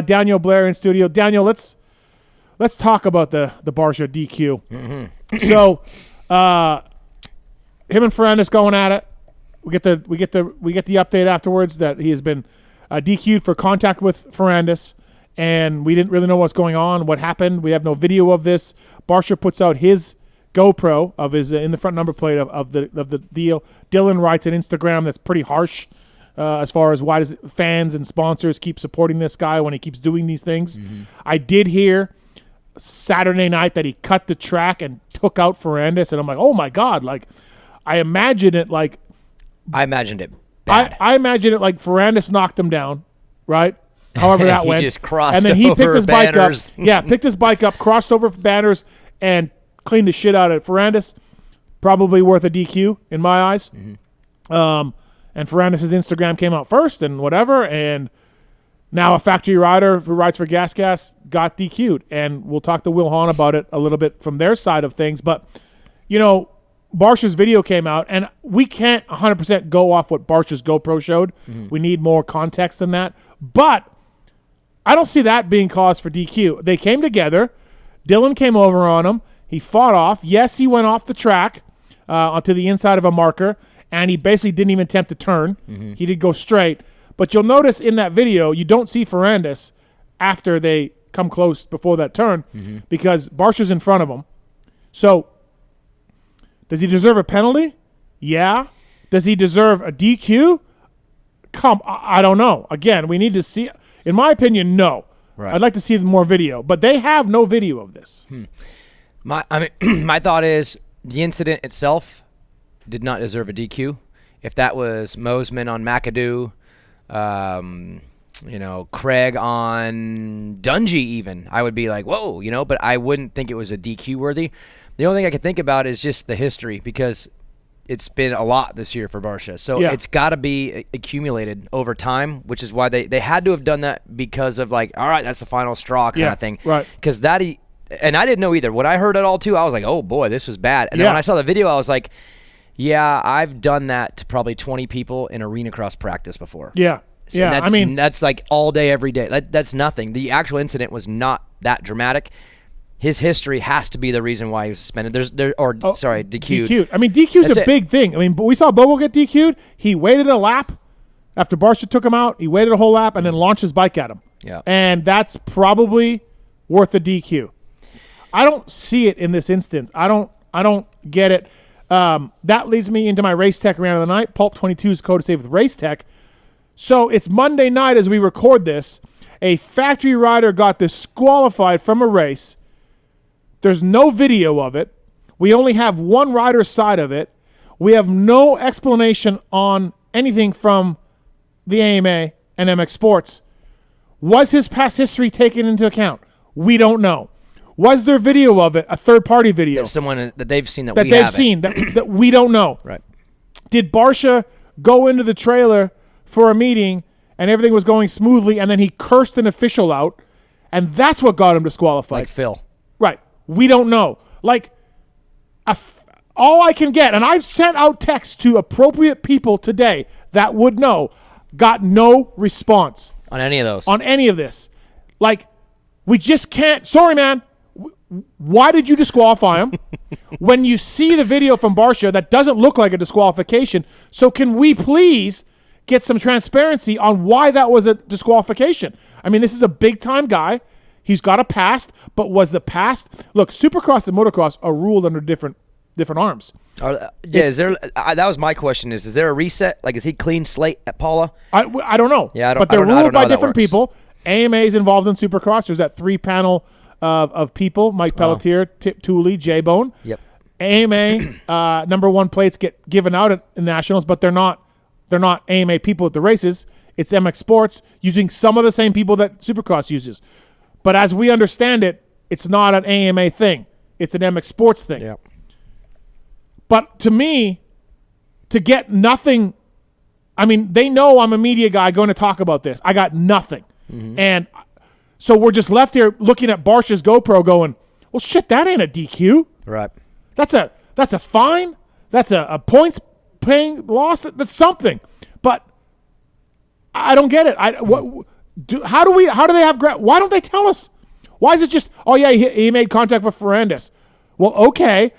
Daniel Blair in studio. Daniel, let's talk about the Barsha DQ. Mm-hmm. So, him and Ferrandis going at it. We get the update afterwards that he has been DQ'd for contact with Ferrandis, and we didn't really know what's going on, what happened. We have no video of this. Barsha puts out his GoPro of his in the front number plate of the deal. Dylan writes an Instagram that's pretty harsh. As far as why does fans and sponsors keep supporting this guy when he keeps doing these things. Mm-hmm. I did hear Saturday night that he cut the track and took out Ferrandis, and I'm like, oh my God. Like, I imagined it bad. I imagined it like Ferrandis knocked him down, right? However that went. He just crossed and then he picked his banners. bike up. Yeah, picked his bike up, crossed over banners, and cleaned the shit out of Ferrandis. Probably worth a DQ in my eyes. Mm-hmm. And Ferrandis' Instagram came out first and whatever, and now a factory rider who rides for Gas got DQ'd. And we'll talk to Will Hahn about it a little bit from their side of things. But, Barsha's video came out, and we can't 100% go off what Barsha's GoPro showed. Mm-hmm. We need more context than that. But I don't see that being cause for DQ. They came together. Dylan came over on him. He fought off. Yes, he went off the track onto the inside of a marker, and he basically didn't even attempt to turn. Mm-hmm. He did go straight. But you'll notice in that video, you don't see Ferrandis after they come close before that turn because Barsha's in front of him. So does he deserve a penalty? Yeah. Does he deserve a DQ? I don't know. Again, we need to see. In my opinion, no. Right. I'd like to see more video, but they have no video of this. My thought is the incident itself did not deserve a DQ. If that was Mosman on McAdoo, Craig on Dungy even, I would be like, whoa, but I wouldn't think it was a DQ worthy. The only thing I could think about is just the history because it's been a lot this year for Barsha. So It's got to be accumulated over time, which is why they had to have done that because of all right, that's the final straw kind of thing. Right. Because and I didn't know either. When I heard it all too, I was like, oh boy, this was bad. And then when I saw the video, I was like, yeah, I've done that to probably 20 people in arena cross practice before. Yeah. So that's like all day, every day. That's nothing. The actual incident was not that dramatic. His history has to be the reason why he was suspended. DQ'd. DQ'd. I mean, DQ's a big thing. I mean, we saw Bogle get DQ'd. He waited a lap after Barsha took him out. He waited a whole lap and then launched his bike at him. Yeah. And that's probably worth a DQ. I don't see it in this instance. I don't get it. That leads me into my Race Tech round of the night. Pulp 22's code to save with Race Tech. So it's Monday night as we record this. A factory rider got disqualified from a race. There's no video of it. We only have one rider's side of it. We have no explanation on anything from the AMA and MX Sports. Was his past history taken into account? We don't know. Was there video of it, a third-party video? There's someone that they've seen that we haven't. That we don't know. Right. Did Barsha go into the trailer for a meeting and everything was going smoothly and then he cursed an official out and that's what got him disqualified? Like Phil. Right. We don't know. All I can get, and I've sent out texts to appropriate people today that would know, got no response. On any of those. On any of this. We just can't. Sorry, man. Why did you disqualify him? When you see the video from Barsha, that doesn't look like a disqualification. So can we please get some transparency on why that was a disqualification? I mean, this is a big-time guy. He's got a past, but was the past... Look, Supercross and motocross are ruled under different arms. Is there? That was my question. Is there a reset? Is he clean slate at Paula? I don't know. Yeah, but they're ruled by different people. AMA is involved in Supercross. There's that 3-panel of people: Mike Pelletier, Tip Tooley, J-Bone. Yep. AMA number one plates get given out at nationals, but they're not AMA people at the races. It's MX Sports using some of the same people that Supercross uses. But as we understand it, it's not an AMA thing. It's an MX Sports thing. Yep. But to me, to get nothing, I mean, they know I'm a media guy going to talk about this. I got nothing. Mm-hmm. And so we're just left here looking at Barsha's GoPro going, well, shit, that ain't a DQ. Right. That's a fine. That's a points paying loss. That's something. But I don't get it. How do they have why don't they tell us? Why is it just, oh yeah, he made contact with Ferrandis? Well, okay.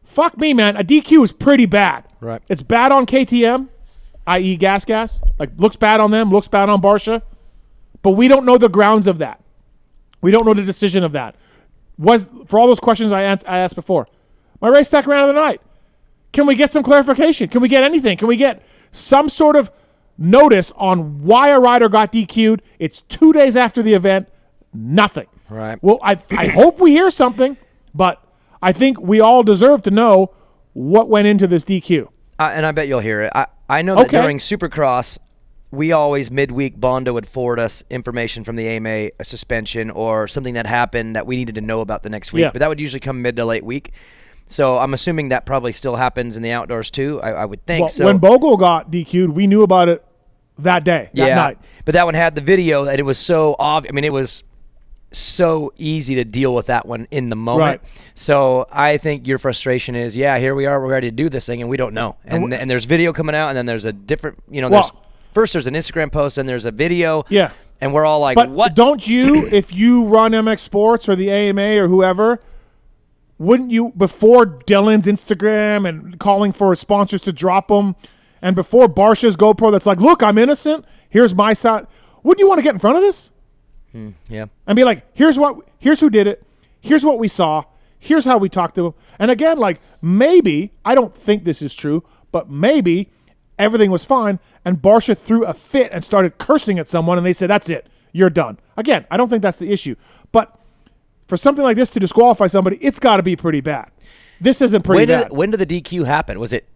Fuck me, man. A DQ is pretty bad. Right. It's bad on KTM, i.e. gas. Like, looks bad on them, looks bad on Barsha. But we don't know the grounds of that. We don't know the decision of that. For all those questions I asked before. My race stack ran of the night. Can we get some clarification? Can we get anything? Can we get some sort of notice on why a rider got DQ'd? It's 2 days after the event. Nothing. Right. Well, I hope we hear something, but I think we all deserve to know what went into this DQ. And I bet you'll hear it. I know that during Supercross, we always midweek Bondo would forward us information from the AMA, a suspension or something that happened that we needed to know about the next week. Yeah. But that would usually come mid to late week. So I'm assuming that probably still happens in the outdoors too. I would think. Well, so when Bogle got DQ'd, we knew about it that day, that night. But that one had the video, and it was so obvious. I mean, it was so easy to deal with that one in the moment. Right. So I think your frustration is, here we are, we're ready to do this thing, and we don't know. And there's video coming out, and then there's a different, first there's an Instagram post, and there's a video. Yeah. And we're all like, but what? Don't you, if you run MX Sports or the AMA or whoever, wouldn't you, before Dylan's Instagram and calling for sponsors to drop them, and before Barsha's GoPro that's like, look, I'm innocent, here's my side, wouldn't you want to get in front of this? Yeah. And be like, here's who did it, here's what we saw, here's how we talked to him. And again, like, maybe, I don't think this is true, but maybe everything was fine, and Barsha threw a fit and started cursing at someone, and they said, that's it, you're done. Again, I don't think that's the issue. But for something like this to disqualify somebody, it's got to be pretty bad. This isn't pretty bad. When did the DQ happen? Was it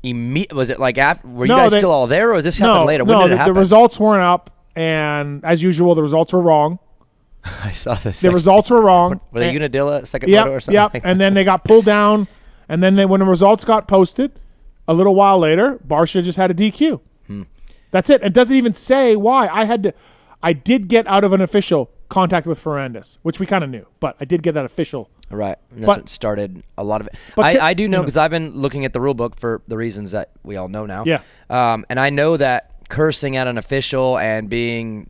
Was it like after? Were you guys still all there, or did this happen later? When did it happen? The results weren't up, and as usual, the results were wrong. I saw this. The results were wrong. Were they Unadilla second photo or something? Yep. And then they got pulled down, and then when the results got posted, a little while later, Barsha just had a DQ. That's it. It doesn't even say why. I did get out of an official contact with Ferrandis, which we kind of knew, but I did get that official. Right. And that's what started a lot of it. I do know because I've been looking at the rule book for the reasons that we all know now. Yeah. And I know that cursing at an official and being,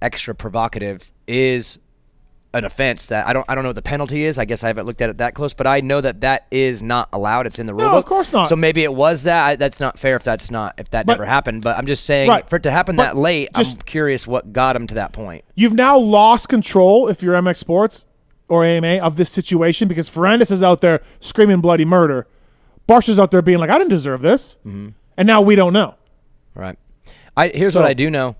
extra provocative is an offense that I don't know what the penalty is. I guess I haven't looked at it that close, but I know that is not allowed. It's in the rule book. No, of course not. So maybe it was that. That's not fair if that never happened. But I'm just saying, for it to happen that late, I'm curious what got him to that point. You've now lost control, if you're MX Sports or AMA, of this situation because Ferrandis is out there screaming bloody murder. Barsha's out there being like, I didn't deserve this. Mm-hmm. And now we don't know. Right. Here's what I do know.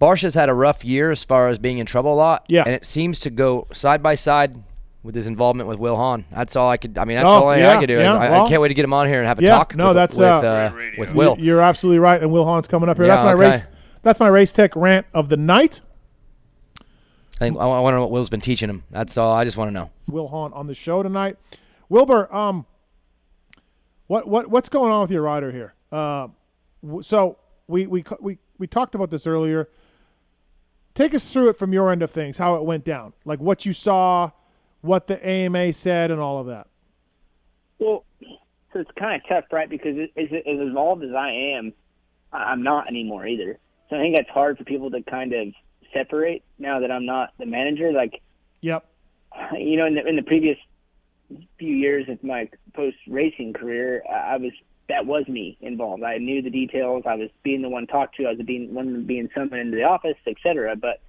Barsha's had a rough year as far as being in trouble a lot. Yeah. And it seems to go side by side with his involvement with Will Hahn. That's all I could. I mean, that's all I could do. I can't wait to get him on here and have a talk. With Will. You're absolutely right, and Will Hahn's coming up here. That's my race tech rant of the night. I want to know what Will's been teaching him. That's all. I just want to know. Will Hahn on the show tonight. Wilbur, what's going on with your rider here? So we talked about this earlier. Take us through it from your end of things, how it went down, like what you saw, what the AMA said, and all of that. Well, so it's kind of tough, right? Because as involved as I am, I'm not anymore either. So I think that's hard for people to kind of separate now that I'm not the manager. Like, yep. In the previous few years of my post-racing career, that was me involved. I knew the details. I was being the one talked to. I was being summoned into the office, etc. But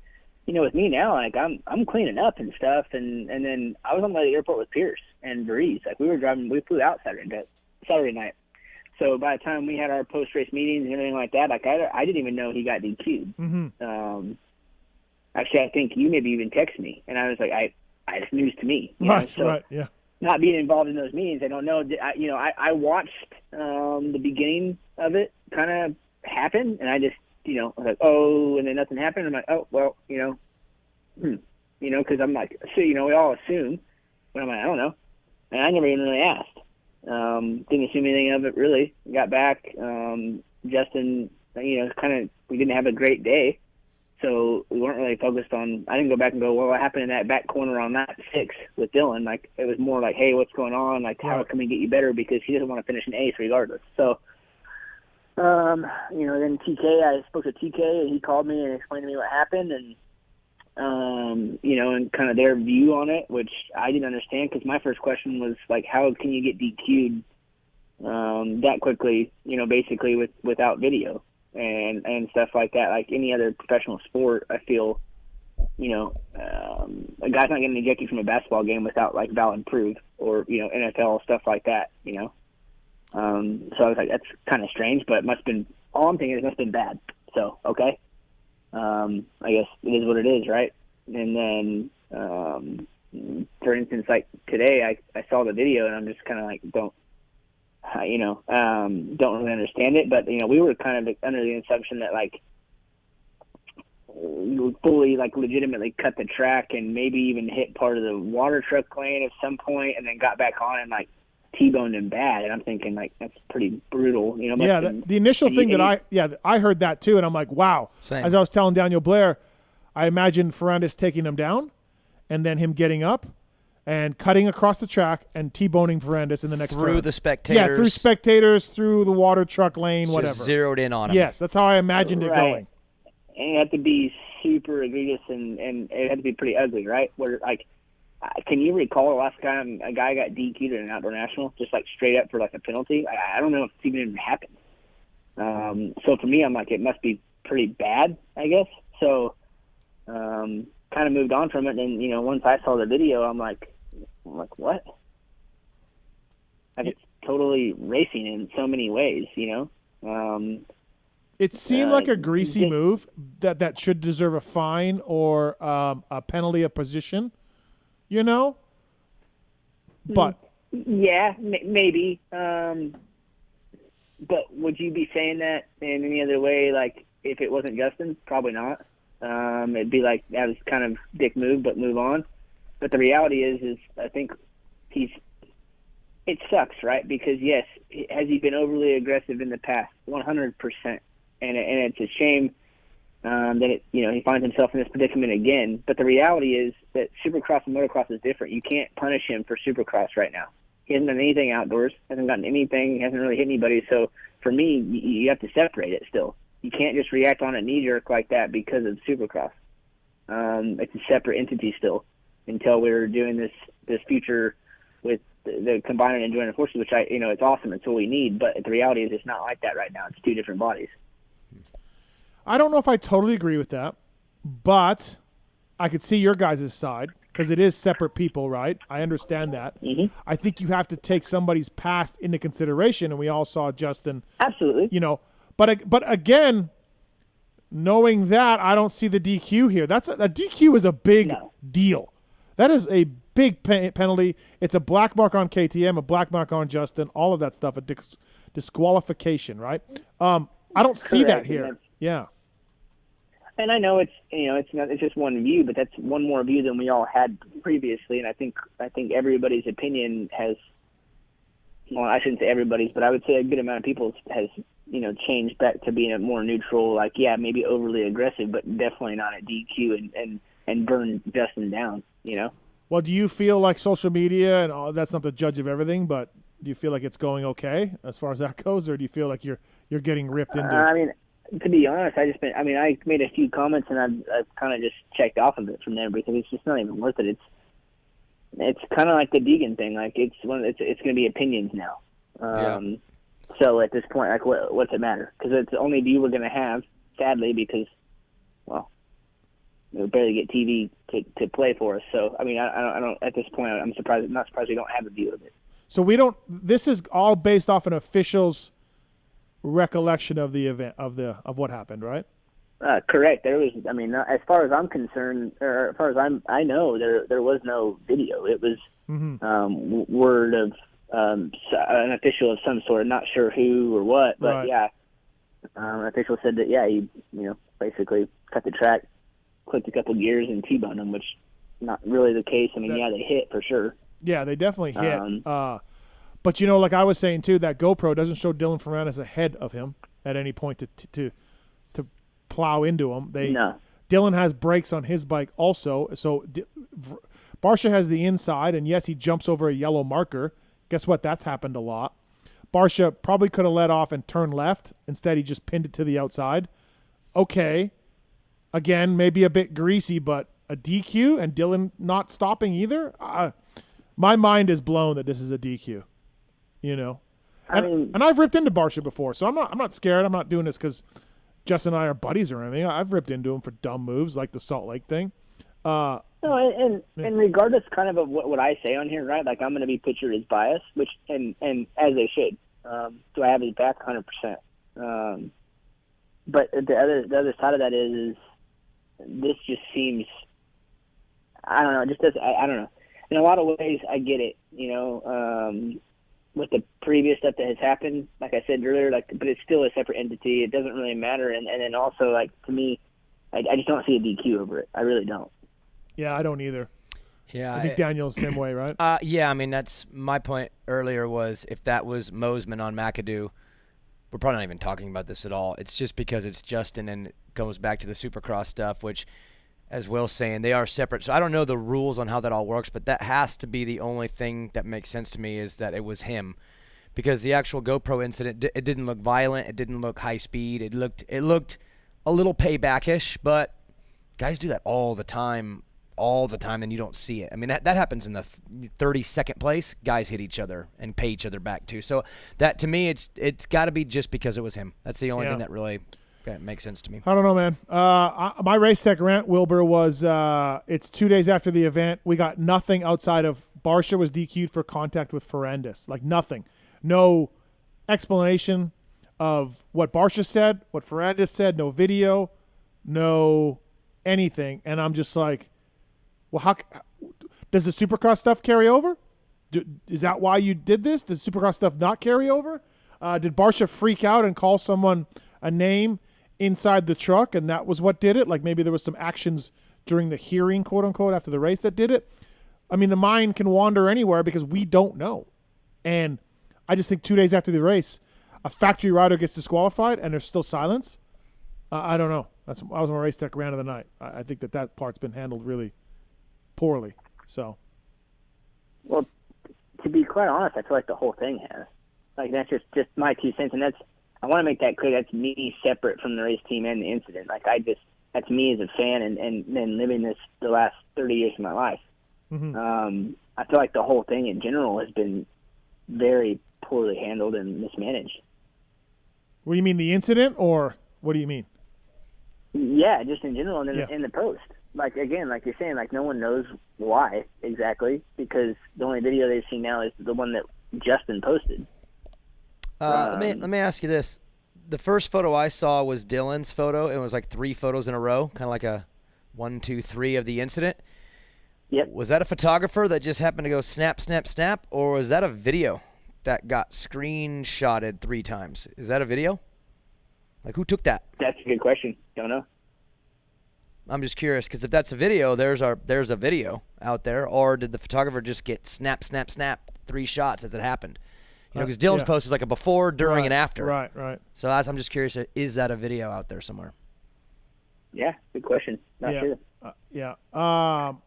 with me now, like I'm cleaning up and stuff. And then I was on the airport with Pierce and Varese. Like we flew out Saturday night. So by the time we had our post-race meetings and everything like that, like I didn't even know he got DQ'd. Mm-hmm. Actually, I think you maybe even texted me, and I was like, it's news to me. Right, yeah. Not being involved in those meetings, I don't know. I watched the beginning of it kind of happen, and I just, I was like, oh, and then nothing happened. I'm like, oh, well, because I'm like, so, we all assume, but I'm like, I don't know. And I never even really asked. Didn't assume anything of it, really. Got back. Justin, kind of, we didn't have a great day. So we weren't really focused on – I didn't go back and go, well, what happened in that back corner on that 6 with Dylan? Like, it was more like, hey, what's going on? Like, how can we get you better? Because he doesn't want to finish an ace regardless. So Then TK, I spoke to TK, and he called me and explained to me what happened, and and kind of their view on it, which I didn't understand because my first question was like, how can you get DQ'd that quickly? Basically without video and stuff like that. Like any other professional sport, I feel, a guy's not getting ejected from a basketball game without like valid proof, or NFL stuff like that. So I was like, that's kind of strange, but it must have been. All I'm thinking is it must have been bad. So okay. I guess it is what it is, right? And then, for instance, like today, I saw the video and I'm just kind of like, don't really understand it. But we were kind of under the assumption that like you would fully, like, legitimately cut the track and maybe even hit part of the water truck lane at some point, and then got back on and like T-boned him bad. And I'm thinking like that's pretty brutal, Yeah, the initial thing I heard that too, and I'm like, wow. Same. As I was telling Daniel Blair, I imagined Ferrandis taking him down, and then him getting up and cutting across the track and T-boning Ferrandis in the next through turn. the spectators. Yeah, through spectators, through the water truck lane, Just whatever. zeroed in on him. Yes, that's how I imagined it going. And it had to be super egregious, and it had to be pretty ugly, right? Where like, can you recall the last time a guy got DQ'd at an outdoor national, just like straight up for like a penalty? I don't know if it's even happened. So for me, I'm like, it must be pretty bad, I guess. So kind of moved on from it, and once I saw the video, I'm like, what? Like, it's totally racing in so many ways, It seemed like a greasy move that should deserve a fine or a penalty of position, But yeah, maybe. But would you be saying that in any other way? Like, if it wasn't Justin, probably not. It'd be like that was kind of dick move, but move on. But the reality is I think it sucks, right? Because yes, has he been overly aggressive in the past? 100%. And it's a shame that he finds himself in this predicament again. But the reality is that Supercross and motocross is different. You can't punish him for Supercross right now. He hasn't done anything outdoors, hasn't gotten anything, hasn't really hit anybody. So for me, you have to separate it still. You can't just react on a knee-jerk like that because of Supercross. It's a separate entity still until we're doing this future with the combined and joint forces, which it's awesome. It's what we need. But the reality is it's not like that right now. It's two different bodies. I don't know if I totally agree with that, but I could see your guys' side because it is separate people, right? I understand that. Mm-hmm. I think you have to take somebody's past into consideration, and we all saw Justin. Absolutely. But again, knowing that, I don't see the DQ here. A DQ is a big deal. That is a big penalty. It's a black mark on KTM, a black mark on Justin, all of that stuff, a disqualification, right? I don't see that here. Yeah. And I know it's just one view, but that's one more view than we all had previously. And I think everybody's opinion has, well, I shouldn't say everybody's, but I would say a good amount of people's has changed back to being a more neutral, like, yeah, maybe overly aggressive, but definitely not a DQ and burn Justin down. Well, do you feel like social media and all that's not the judge of everything, but do you feel like it's going okay as far as that goes, or do you feel like you're getting ripped into? To be honest, I made a few comments and I've kind of just checked off of it from there because it's just not even worth it. It's kind of like the Deegan thing. Like it's going to be opinions now. So at this point, like what's it matter? Because it's the only view we're going to have, sadly, because we barely get TV to play for us. So I don't at this point. I'm not surprised we don't have a view of it. So we don't. This is all based off an official's recollection of the event of what happened, right? Correct. There was, as far as I'm concerned, or as far as I know, there was no video. It was word of an official of some sort. Not sure who or what, but right. Yeah, an official said that he basically cut the track, clicked a couple gears, and T-boned them, which not really the case. They hit for sure. Yeah, they definitely hit. But like I was saying too, that GoPro doesn't show Dylan Ferrandis ahead of him at any point to plow into him. Dylan has brakes on his bike also, so Barsha has the inside, and yes, he jumps over a yellow marker. Guess what? That's happened a lot. Barsha probably could have let off and turned left. Instead, he just pinned it to the outside. Okay. Again, maybe a bit greasy, but a DQ and Dylan not stopping either? My mind is blown that this is a DQ. You know? And I've ripped into Barsha before, so I'm not scared. I'm not doing this because Jess and I are buddies or anything. I've ripped into him for dumb moves like the Salt Lake thing. No, and regardless kind of what I say on here, right? Like, I'm going to be pictured as biased, which and as they should. Do I have his back? 100%. But the other side of that is this just seems, I don't know, it just does. I don't know. In a lot of ways, I get it. You know, with the previous stuff that has happened, like I said earlier, but it's still a separate entity. It doesn't really matter. And then also, like, to me, I just don't see a DQ over it. I really don't. Yeah, I don't either. Yeah, I think Daniel's the same way, right? Yeah, I mean, that's my point earlier was if that was Mosman on McAdoo, we're probably not even talking about this at all. It's just because it's Justin and it goes back to the Supercross stuff, which, as Will's saying, they are separate. So I don't know the rules on how that all works, but that has to be the only thing that makes sense to me is that it was him. Because the actual GoPro incident, it didn't look violent. It didn't look high speed. It looked a little payback-ish, but guys do that all the time, and you don't see it. I mean, that happens in the 32nd place. Guys hit each other and pay each other back, too. So that, to me, it's got to be just because it was him. That's the only thing that really makes sense to me. I don't know, man. My race tech rant, Wilbur, was it's 2 days after the event. We got nothing outside of Barsha was DQ'd for contact with Ferrandis. Like, nothing. No explanation of what Barsha said, what Ferrandis said, no video, no anything. And I'm just like, well, how does the Supercross stuff carry over? Is that why you did this? Does Supercross stuff not carry over? Did Barsha freak out and call someone a name inside the truck, and that was what did it? Like maybe there was some actions during the hearing, quote unquote, after the race that did it. I mean, the mind can wander anywhere because we don't know. And I just think 2 days after the race, a factory rider gets disqualified and there's still silence. I don't know. That was my race tech rant of the night. I think that part's been handled really poorly. So, well, to be quite honest, I feel like the whole thing has. Like, that's just my 2 cents, and I want to make that clear. That's me separate from the race team and the incident. Like, that's me as a fan and living this the last 30 years of my life. Mm-hmm. I feel like the whole thing in general has been very poorly handled and mismanaged. What do you mean, the incident, or what do you mean? Yeah, just in general, and then in the post. Like, again, like you're saying, like, no one knows why exactly, because the only video they've seen now is the one that Justin posted. Let me ask you this. The first photo I saw was Dylan's photo. It was like 3 photos in a row, kind of like a 1, 2, 3 of the incident. Yep. Was that a photographer that just happened to go snap, snap, snap, or was that a video that got screenshotted 3 times? Is that a video? Like, who took that? That's a good question. Don't know. I'm just curious, because if that's a video, there's a video out there, or did the photographer just get snap, snap, snap 3 shots as it happened? You know, because Dylan's post is like a before, during, and after. Right. So I'm just curious, is that a video out there somewhere? Yeah, good question. Not sure.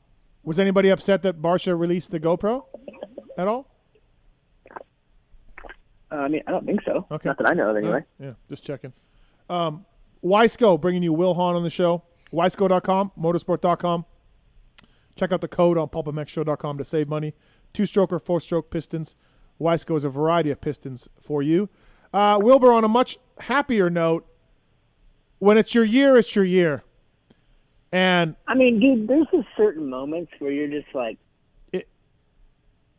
Was anybody upset that Barsha released the GoPro at all? I mean, I don't think so. Okay. Not that I know of, anyway. Yeah, just checking. Wiseco, bringing you Will Hahn on the show. Wiseco.com, motorsport.com. Check out the code on pulpmxshow.com to save money. 2-stroke or 4-stroke pistons. Wiseco is a variety of pistons for you. Wilbur, on a much happier note, when it's your year, it's your year. And I mean, dude, there's just certain moments where you're just like,